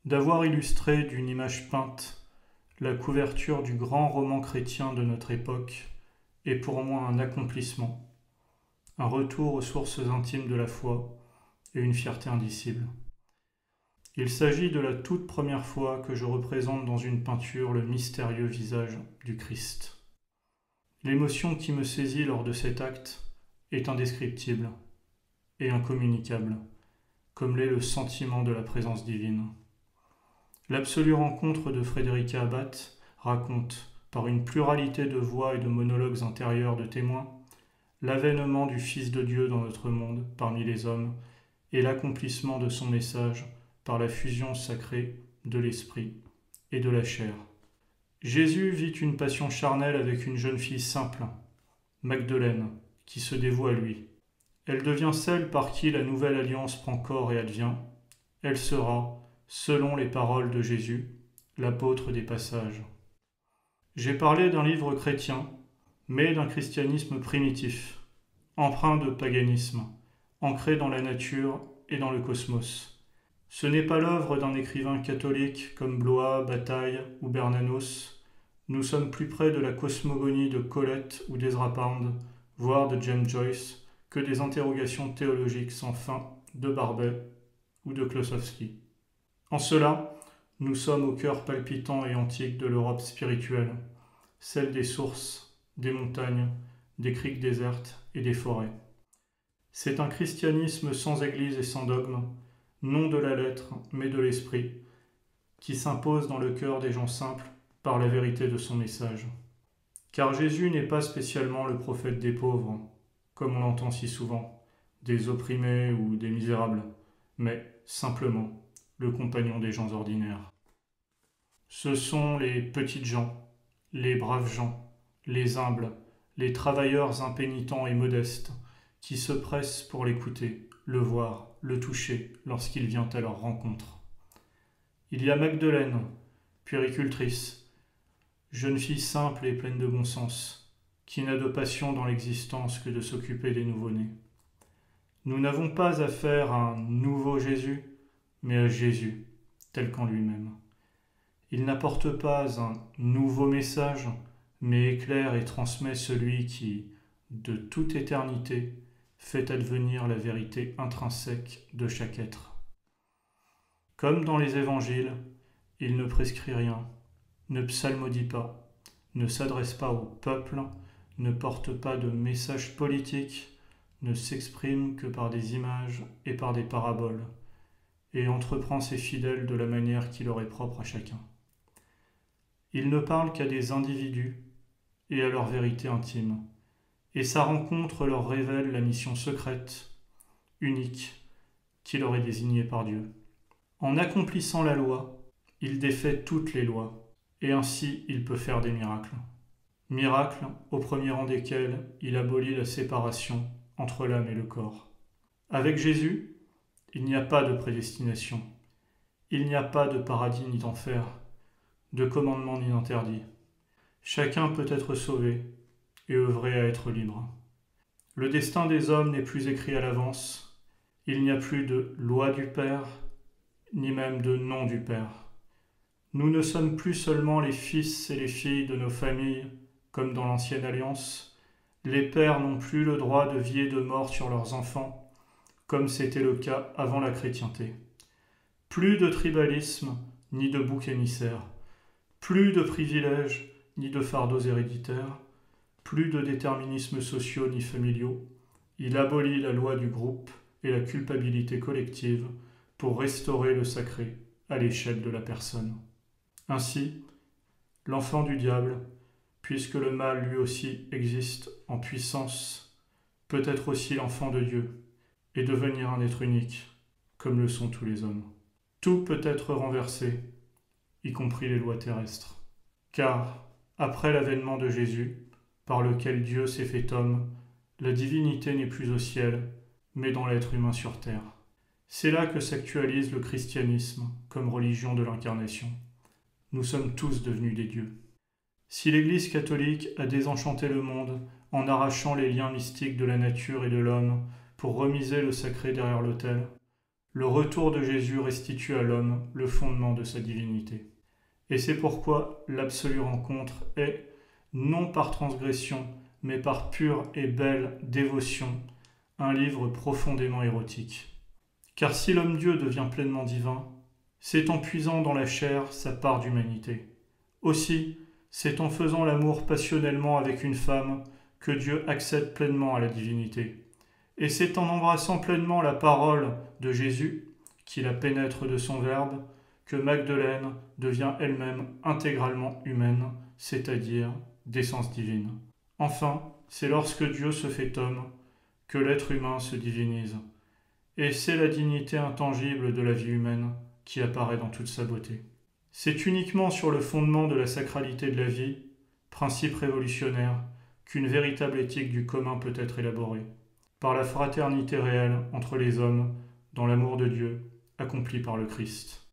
d'avoir illustré d'une image peinte la couverture du grand roman chrétien de notre époque est pour moi un accomplissement, un retour aux sources intimes de la foi et une fierté indicible. Il s'agit de la toute première fois que je représente dans une peinture le mystérieux visage du Christ. L'émotion qui me saisit lors de cet acte est indescriptible et incommunicable, comme l'est le sentiment de la présence divine. L'absolue rencontre de Frédérica Abbate raconte, par une pluralité de voix et de monologues intérieurs de témoins, l'avènement du Fils de Dieu dans notre monde parmi les hommes et l'accomplissement de son message par la fusion sacrée de l'esprit et de la chair. Jésus vit une passion charnelle avec une jeune fille simple, Magdeleine, qui se dévoue à lui. Elle devient celle par qui la nouvelle alliance prend corps et advient. Elle sera, selon les paroles de Jésus, l'apôtre des passages. J'ai parlé d'un livre chrétien, mais d'un christianisme primitif, empreint de paganisme, ancré dans la nature et dans le cosmos. Ce n'est pas l'œuvre d'un écrivain catholique comme Blois, Bataille ou Bernanos. Nous sommes plus près de la cosmogonie de Colette ou d'Ezra Pound, voire de James Joyce, que des interrogations théologiques sans fin de Barbet ou de Klossowski. En cela, nous sommes au cœur palpitant et antique de l'Europe spirituelle, celle des sources, des montagnes, des criques désertes et des forêts. C'est un christianisme sans église et sans dogme, non de la lettre, mais de l'esprit, qui s'impose dans le cœur des gens simples par la vérité de son message. Car Jésus n'est pas spécialement le prophète des pauvres, comme on l'entend si souvent, des opprimés ou des misérables, mais simplement le compagnon des gens ordinaires. Ce sont les petites gens, les braves gens, les humbles, les travailleurs impénitents et modestes, qui se pressent pour l'écouter, le voir, le toucher, lorsqu'il vient à leur rencontre. Il y a Magdeleine, puéricultrice, jeune fille simple et pleine de bon sens, qui n'a de passion dans l'existence que de s'occuper des nouveau-nés. Nous n'avons pas affaire à un nouveau Jésus, mais à Jésus, tel qu'en lui-même. Il n'apporte pas un nouveau message, mais éclaire et transmet celui qui, de toute éternité, fait advenir la vérité intrinsèque de chaque être. Comme dans les évangiles, il ne prescrit rien, ne psalmodie pas, ne s'adresse pas au peuple, ne porte pas de message politique, ne s'exprime que par des images et par des paraboles, et entreprend ses fidèles de la manière qui leur est propre à chacun. Il ne parle qu'à des individus et à leur vérité intime, et sa rencontre leur révèle la mission secrète, unique, qui leur est désignée par Dieu. En accomplissant la loi, il défait toutes les lois, et ainsi il peut faire des miracles. Miracles au premier rang desquels il abolit la séparation entre l'âme et le corps. Avec Jésus, il n'y a pas de prédestination, il n'y a pas de paradis ni d'enfer, de commandement ni d'interdit. Chacun peut être sauvé et œuvrer à être libre. Le destin des hommes n'est plus écrit à l'avance, il n'y a plus de loi du Père, ni même de nom du Père. Nous ne sommes plus seulement les fils et les filles de nos familles, comme dans l'ancienne alliance. Les pères n'ont plus le droit de vie et de mort sur leurs enfants, comme c'était le cas avant la chrétienté. Plus de tribalisme, ni de bouc émissaire. Plus de privilèges, ni de fardeaux héréditaires. Plus de déterminismes sociaux ni familiaux. Il abolit la loi du groupe et la culpabilité collective pour restaurer le sacré à l'échelle de la personne. Ainsi, l'enfant du diable, puisque le mal lui aussi existe en puissance, peut être aussi l'enfant de Dieu et devenir un être unique, comme le sont tous les hommes. Tout peut être renversé, y compris les lois terrestres. Car, après l'avènement de Jésus, par lequel Dieu s'est fait homme, la divinité n'est plus au ciel, mais dans l'être humain sur terre. C'est là que s'actualise le christianisme comme religion de l'incarnation. Nous sommes tous devenus des dieux. Si l'Église catholique a désenchanté le monde en arrachant les liens mystiques de la nature et de l'homme pour remiser le sacré derrière l'autel, le retour de Jésus restitue à l'homme le fondement de sa divinité. Et c'est pourquoi l'absolue rencontre est, non par transgression, mais par pure et belle dévotion, un livre profondément érotique. Car si l'homme-dieu devient pleinement divin, c'est en puisant dans la chair sa part d'humanité. Aussi, c'est en faisant l'amour passionnellement avec une femme que Dieu accède pleinement à la divinité. Et c'est en embrassant pleinement la parole de Jésus, qui la pénètre de son verbe, que Magdeleine devient elle-même intégralement humaine, c'est-à-dire d'essence divine. Enfin, c'est lorsque Dieu se fait homme que l'être humain se divinise. Et c'est la dignité intangible de la vie humaine qui apparaît dans toute sa beauté. C'est uniquement sur le fondement de la sacralité de la vie, principe révolutionnaire, qu'une véritable éthique du commun peut être élaborée, par la fraternité réelle entre les hommes, dans l'amour de Dieu, accompli par le Christ.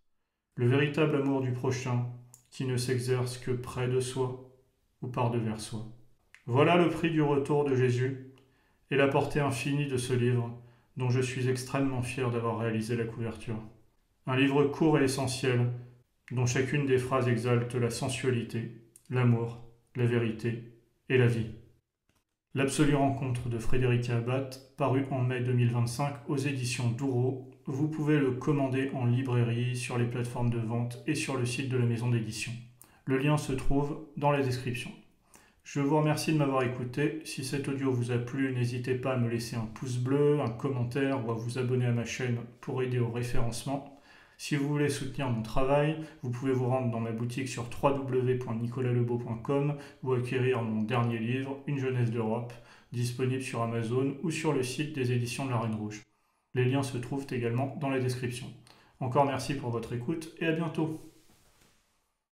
Le véritable amour du prochain, qui ne s'exerce que près de soi ou par-devers soi. Voilà le prix du retour de Jésus et la portée infinie de ce livre, dont je suis extrêmement fier d'avoir réalisé la couverture. Un livre court et essentiel, dont chacune des phrases exalte la sensualité, l'amour, la vérité et la vie. L'absolue rencontre de Frédérica Abbate, paru en mai 2025 aux éditions Douro. Vous pouvez le commander en librairie, sur les plateformes de vente et sur le site de la maison d'édition. Le lien se trouve dans la description. Je vous remercie de m'avoir écouté. Si cet audio vous a plu, n'hésitez pas à me laisser un pouce bleu, un commentaire ou à vous abonner à ma chaîne pour aider au référencement. Si vous voulez soutenir mon travail, vous pouvez vous rendre dans ma boutique sur www.nicolaslebeau.com ou acquérir mon dernier livre, Une jeunesse d'Europe, disponible sur Amazon ou sur le site des éditions de la Reine Rouge. Les liens se trouvent également dans la description. Encore merci pour votre écoute et à bientôt.